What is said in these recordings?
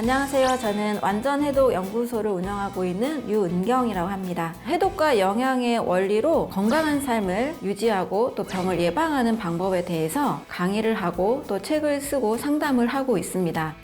안녕하세요. 저는 완전해독연구소를 운영하고 있는 유은경이라고 합니다. 해독과 영양의 원리로 건강한 삶을 유지하고 또 병을 예방하는 방법에 대해서 강의를 하고 또 책을 쓰고 상담을 하고 있습니다.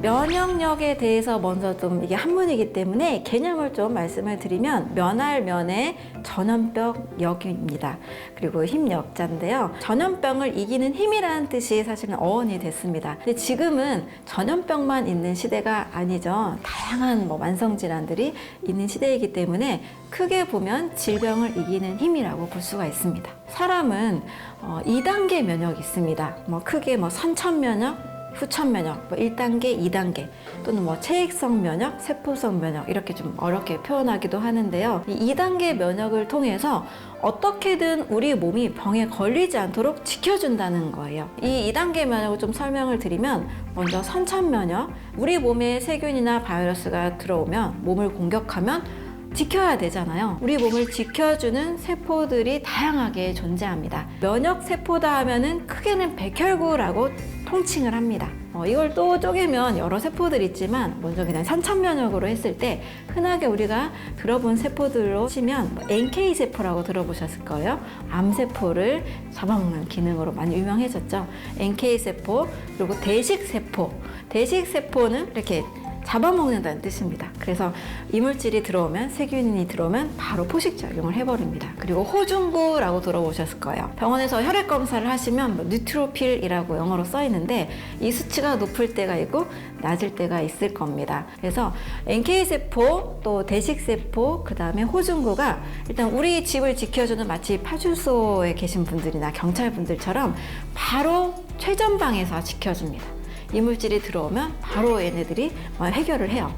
면역력에 대해서 먼저 좀 이게 한문이기 때문에 개념을 좀 말씀을 드리면 면할 면의 전염병력입니다. 그리고 힘력자인데요. 전염병을 이기는 힘이라는 뜻이 사실은 어원이 됐습니다. 근데 지금은 전염병만 있는 시대가 아니죠. 다양한 만성질환들이 있는 시대이기 때문에 크게 보면 질병을 이기는 힘이라고 볼 수가 있습니다. 사람은 2단계 면역이 있습니다. 크게 선천면역, 후천면역, 1단계, 2단계 또는 체익성 면역, 세포성 면역 이렇게 좀 어렵게 표현하기도 하는데요. 이 2단계 면역을 통해서 어떻게든 우리 몸이 병에 걸리지 않도록 지켜준다는 거예요. 이 2단계 면역을 좀 설명을 드리면 먼저 선천면역, 우리 몸에 세균이나 바이러스가 들어오면 몸을 공격하면 지켜야 되잖아요. 우리 몸을 지켜주는 세포들이 다양하게 존재합니다. 면역 세포다 하면은 크게는 백혈구라고 통칭을 합니다. 이걸 또 쪼개면 여러 세포들이 있지만 먼저 그냥 선천면역으로 했을 때 흔하게 우리가 들어본 세포들로 치면 NK 세포라고 들어보셨을 거예요. 암세포를 잡아먹는 기능으로 많이 유명해졌죠. NK 세포, 그리고 대식 세포. 대식 세포는 이렇게 잡아먹는다는 뜻입니다. 그래서 이물질이 들어오면, 세균이 들어오면 바로 포식작용을 해버립니다. 그리고 호중구라고 들어보셨을 거예요. 병원에서 혈액 검사를 하시면 뉴트로필이라고 영어로 써 있는데 이 수치가 높을 때가 있고 낮을 때가 있을 겁니다. 그래서 NK세포, 또 대식세포, 그 다음에 호중구가 일단 우리 집을 지켜주는 마치 파출소에 계신 분들이나 경찰분들처럼 바로 최전방에서 지켜줍니다. 이물질이 들어오면 바로 얘네들이 해결을 해요.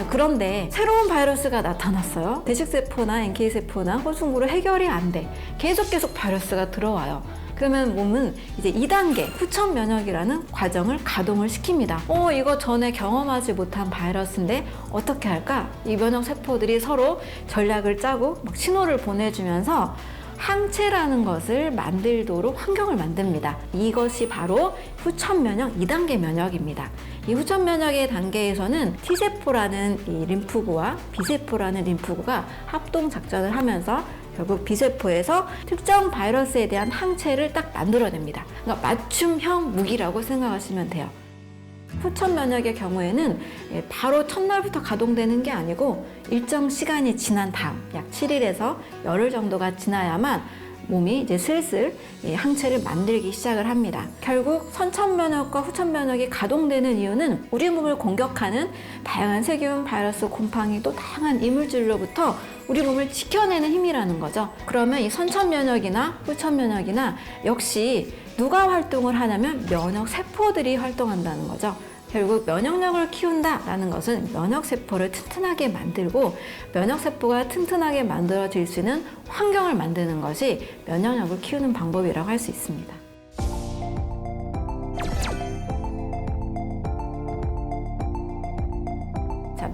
그런데 새로운 바이러스가 나타났어요. 대식세포나 NK세포나 호중구로 해결이 안 돼. 계속 바이러스가 들어와요. 그러면 몸은 이제 2단계 후천 면역이라는 과정을 가동을 시킵니다. 이거 전에 경험하지 못한 바이러스인데 어떻게 할까? 이 면역 세포들이 서로 전략을 짜고 신호를 보내주면서 항체라는 것을 만들도록 환경을 만듭니다. 이것이 바로 후천 면역 2단계 면역입니다. 이 후천 면역의 단계에서는 T세포라는 이 림프구와 B세포라는 림프구가 합동 작전을 하면서 결국 B세포에서 특정 바이러스에 대한 항체를 딱 만들어냅니다. 그러니까 맞춤형 무기라고 생각하시면 돼요. 후천 면역의 경우에는 바로 첫날부터 가동되는 게 아니고 일정 시간이 지난 다음 약 7일에서 열흘 정도가 지나야만 몸이 이제 슬슬 항체를 만들기 시작을 합니다. 결국 선천 면역과 후천 면역이 가동되는 이유는 우리 몸을 공격하는 다양한 세균, 바이러스, 곰팡이 또 다양한 이물질로부터 우리 몸을 지켜내는 힘이라는 거죠. 그러면 이 선천 면역이나 후천 면역이나 역시 누가 활동을 하냐면 면역 세포들이 활동한다는 거죠. 결국 면역력을 키운다라는 것은 면역세포를 튼튼하게 만들고 면역세포가 튼튼하게 만들어질 수 있는 환경을 만드는 것이 면역력을 키우는 방법이라고 할 수 있습니다.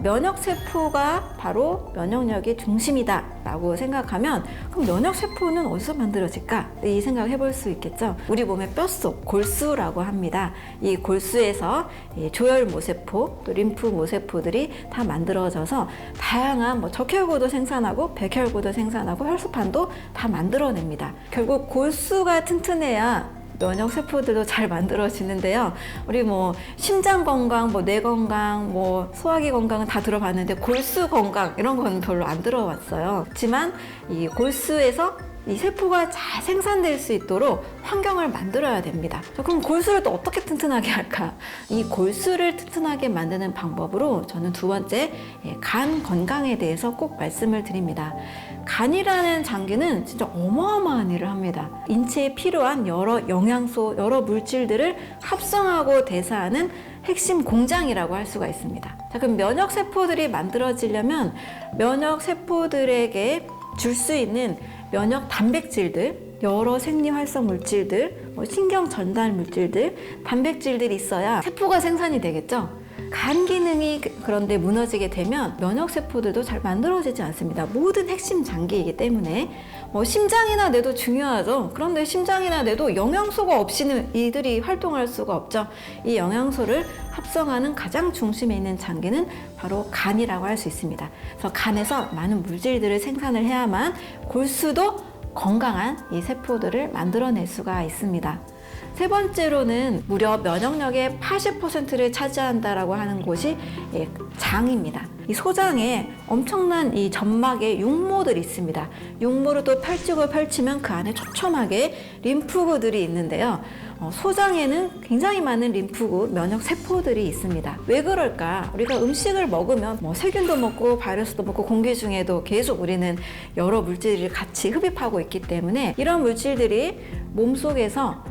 면역세포가 바로 면역력의 중심이다 라고 생각하면 그럼 면역세포는 어디서 만들어질까? 이 생각을 해볼 수 있겠죠. 우리 몸의 뼛속, 골수라고 합니다. 이 골수에서 조혈모세포, 또 림프모세포들이 다 만들어져서 다양한 적혈구도 생산하고 백혈구도 생산하고 혈소판도 다 만들어냅니다. 결국 골수가 튼튼해야 면역 세포들도 잘 만들어지는데요. 우리 심장 건강, 뇌 건강, 소화기 건강은 다 들어봤는데 골수 건강 이런 건 별로 안 들어봤어요. 그렇지만 이 골수에서 이 세포가 잘 생산될 수 있도록 환경을 만들어야 됩니다. 그럼 골수를 또 어떻게 튼튼하게 할까? 이 골수를 튼튼하게 만드는 방법으로 저는 두 번째 간 건강에 대해서 꼭 말씀을 드립니다. 간이라는 장기는 진짜 어마어마한 일을 합니다. 인체에 필요한 여러 영양소, 여러 물질들을 합성하고 대사하는 핵심 공장이라고 할 수가 있습니다. 자, 그럼 면역세포들이 만들어지려면 면역세포들에게 줄 수 있는 면역 단백질들, 여러 생리활성 물질들, 신경 전달 물질들, 단백질들이 있어야 세포가 생산이 되겠죠. 간 기능이 그런데 무너지게 되면 면역세포들도 잘 만들어지지 않습니다. 모든 핵심 장기이기 때문에 심장이나 뇌도 중요하죠. 그런데 심장이나 뇌도 영양소가 없이는 이들이 활동할 수가 없죠. 이 영양소를 합성하는 가장 중심에 있는 장기는 바로 간이라고 할 수 있습니다. 그래서 간에서 많은 물질들을 생산을 해야만 골수도 건강한 이 세포들을 만들어낼 수가 있습니다. 세 번째로는 무려 면역력의 80%를 차지한다라고 하는 곳이 장입니다. 이 소장에 엄청난 이 점막의 육모들이 있습니다. 육모를 또 펼치고 펼치면 그 안에 촘촘하게 림프구들이 있는데요. 소장에는 굉장히 많은 림프구, 면역 세포들이 있습니다. 왜 그럴까? 우리가 음식을 먹으면 세균도 먹고 바이러스도 먹고 공기 중에도 계속 우리는 여러 물질들이 같이 흡입하고 있기 때문에 이런 물질들이 몸속에서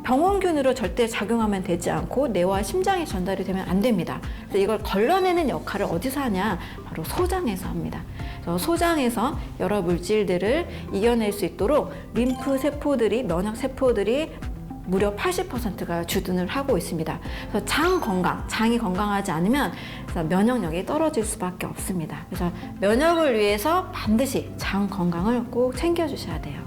병원균으로 절대 작용하면 되지 않고 뇌와 심장에 전달이 되면 안 됩니다. 그래서 이걸 걸러내는 역할을 어디서 하냐? 바로 소장에서 합니다. 그래서 소장에서 여러 물질들을 이겨낼 수 있도록 림프 세포들이, 면역 세포들이 무려 80%가 주둔을 하고 있습니다. 그래서 장 건강, 장이 건강하지 않으면 면역력이 떨어질 수밖에 없습니다. 그래서 면역을 위해서 반드시 장 건강을 꼭 챙겨주셔야 돼요.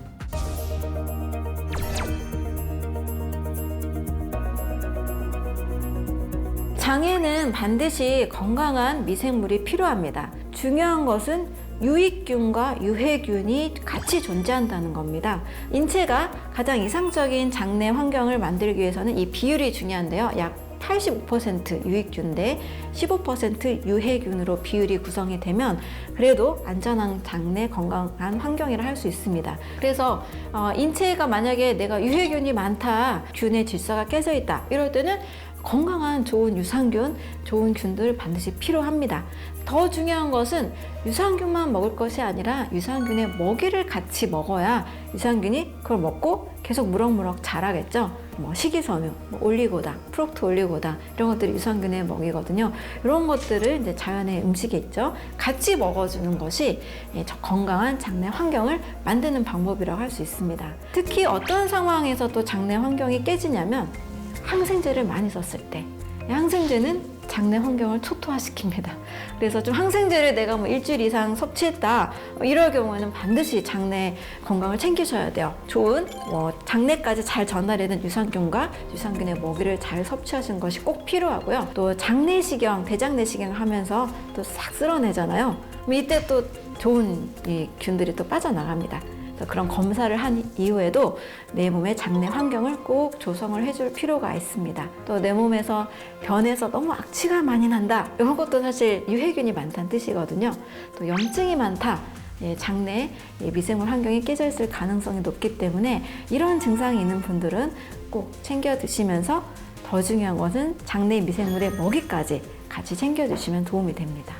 장에는 반드시 건강한 미생물이 필요합니다. 중요한 것은 유익균과 유해균이 같이 존재한다는 겁니다. 인체가 가장 이상적인 장내 환경을 만들기 위해서는 이 비율이 중요한데요. 약 85% 유익균 대 15% 유해균으로 비율이 구성이 되면 그래도 안전한 장내 건강한 환경이라 할 수 있습니다. 그래서 인체가 만약에 내가 유해균이 많다, 균의 질서가 깨져 있다 이럴 때는 건강한 좋은 유산균, 좋은 균들 반드시 필요합니다. 더 중요한 것은 유산균만 먹을 것이 아니라 유산균의 먹이를 같이 먹어야 유산균이 그걸 먹고 계속 무럭무럭 자라겠죠. 식이섬유, 올리고당, 프록트 올리고당 이런 것들이 유산균의 먹이거든요. 이런 것들을 이제 자연의 음식이 있죠. 같이 먹어주는 것이 건강한 장내 환경을 만드는 방법이라고 할 수 있습니다. 특히 어떤 상황에서 또 장내 환경이 깨지냐면 항생제를 많이 썼을 때, 항생제는 장내 환경을 초토화시킵니다. 그래서 좀 항생제를 내가 일주일 이상 섭취했다 이럴 경우에는 반드시 장내 건강을 챙기셔야 돼요. 좋은 장내까지 잘 전달되는 유산균과 유산균의 먹이를 잘 섭취하시는 것이 꼭 필요하고요. 또 장내시경, 대장내시경 하면서 또 싹 쓸어내잖아요. 이때 또 좋은 이 균들이 또 빠져나갑니다. 그런 검사를 한 이후에도 내 몸의 장내 환경을 꼭 조성을 해줄 필요가 있습니다. 또 내 몸에서 변해서 너무 악취가 많이 난다 이런 것도 사실 유해균이 많다는 뜻이거든요. 또 염증이 많다, 장내 미생물 환경이 깨져 있을 가능성이 높기 때문에 이런 증상이 있는 분들은 꼭 챙겨 드시면서 더 중요한 것은 장내 미생물의 먹이까지 같이 챙겨 주시면 도움이 됩니다.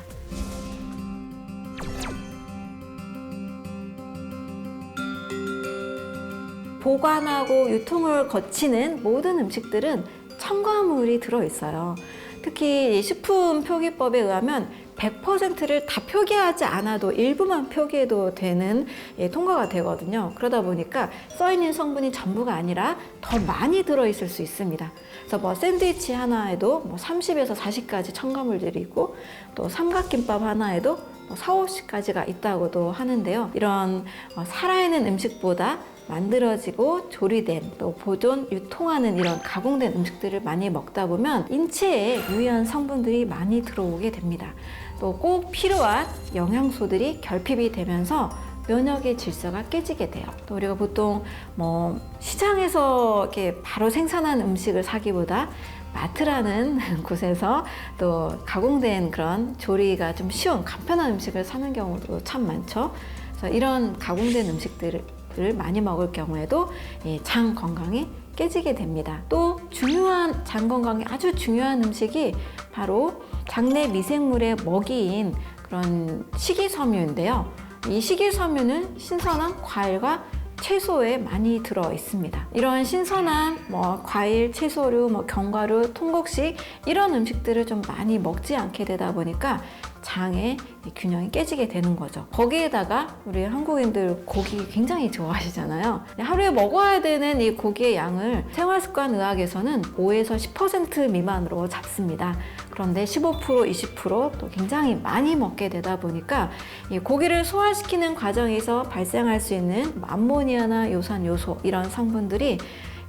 보관하고 유통을 거치는 모든 음식들은 첨가물이 들어있어요. 특히 식품 표기법에 의하면 100%를 다 표기하지 않아도 일부만 표기해도 되는 통과가 되거든요. 그러다 보니까 써있는 성분이 전부가 아니라 더 많이 들어있을 수 있습니다. 그래서 샌드위치 하나에도 30에서 40가지 첨가물들이 있고 또 삼각김밥 하나에도 4, 50가지가 있다고도 하는데요. 이런 살아있는 음식보다 만들어지고 조리된 또 보존, 유통하는 이런 가공된 음식들을 많이 먹다 보면 인체에 유해한 성분들이 많이 들어오게 됩니다. 또 꼭 필요한 영양소들이 결핍이 되면서 면역의 질서가 깨지게 돼요. 또 우리가 보통 시장에서 이렇게 바로 생산한 음식을 사기보다 마트라는 곳에서 또 가공된 그런 조리가 좀 쉬운 간편한 음식을 사는 경우도 참 많죠. 그래서 이런 가공된 음식들을 많이 먹을 경우에도 장 건강이 깨지게 됩니다. 또 중요한 장 건강에 아주 중요한 음식이 바로 장내 미생물의 먹이인 그런 식이섬유인데요. 이 식이섬유는 신선한 과일과 채소에 많이 들어 있습니다. 이런 신선한 과일, 채소류, 견과류, 통곡식 이런 음식들을 좀 많이 먹지 않게 되다 보니까 장의 균형이 깨지게 되는 거죠. 거기에다가 우리 한국인들 고기 굉장히 좋아하시잖아요. 하루에 먹어야 되는 이 고기의 양을 생활습관의학에서는 5에서 10% 미만으로 잡습니다. 그런데 15%, 20%또 굉장히 많이 먹게 되다 보니까 이 고기를 소화시키는 과정에서 발생할 수 있는 암모니아나 요산 요소 이런 성분들이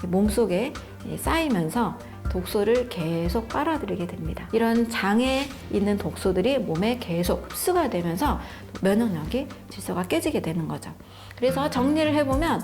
몸속에 쌓이면서 독소를 계속 빨아들이게 됩니다. 이런 장에 있는 독소들이 몸에 계속 흡수가 되면서 면역력이 질서가 깨지게 되는 거죠. 그래서 정리를 해보면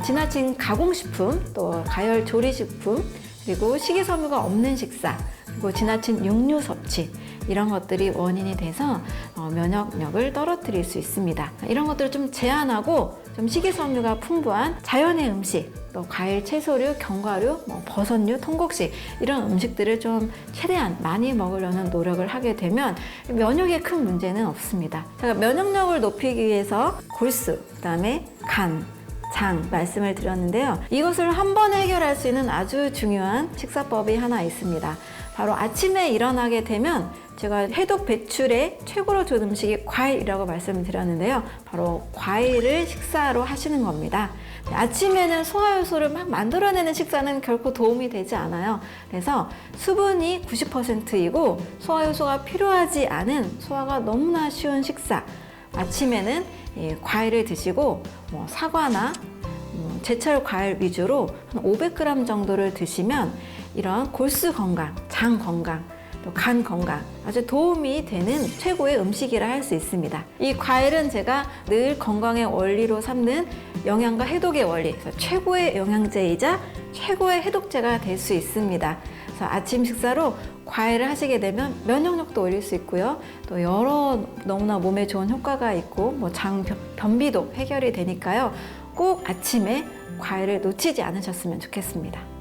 지나친 가공식품, 또 가열 조리식품, 그리고 식이섬유가 없는 식사, 그리고 지나친 육류 섭취 이런 것들이 원인이 돼서 면역력을 떨어뜨릴 수 있습니다. 이런 것들을 좀 제한하고 좀 식이섬유가 풍부한 자연의 음식, 또 과일, 채소류, 견과류, 버섯류, 통곡식 이런 음식들을 좀 최대한 많이 먹으려는 노력을 하게 되면 면역에 큰 문제는 없습니다. 제가 면역력을 높이기 위해서 골수, 그다음에 간, 장 말씀을 드렸는데요. 이것을 한 번에 해결할 수 있는 아주 중요한 식사법이 하나 있습니다. 바로 아침에 일어나게 되면 제가 해독 배출의 최고로 좋은 음식이 과일이라고 말씀을 드렸는데요. 바로 과일을 식사로 하시는 겁니다. 아침에는 소화효소를 막 만들어내는 식사는 결코 도움이 되지 않아요. 그래서 수분이 90%이고 소화효소가 필요하지 않은 소화가 너무나 쉬운 식사, 아침에는 과일을 드시고 사과나 제철 과일 위주로 한 500g 정도를 드시면 이런 골수 건강, 장 건강, 또 간 건강 아주 도움이 되는 최고의 음식이라 할 수 있습니다. 이 과일은 제가 늘 건강의 원리로 삼는 영양과 해독의 원리, 그래서 최고의 영양제이자 최고의 해독제가 될 수 있습니다. 그래서 아침 식사로 과일을 하시게 되면 면역력도 올릴 수 있고요. 또 여러 너무나 몸에 좋은 효과가 있고 장 변비도 해결이 되니까요. 꼭 아침에 과일을 놓치지 않으셨으면 좋겠습니다.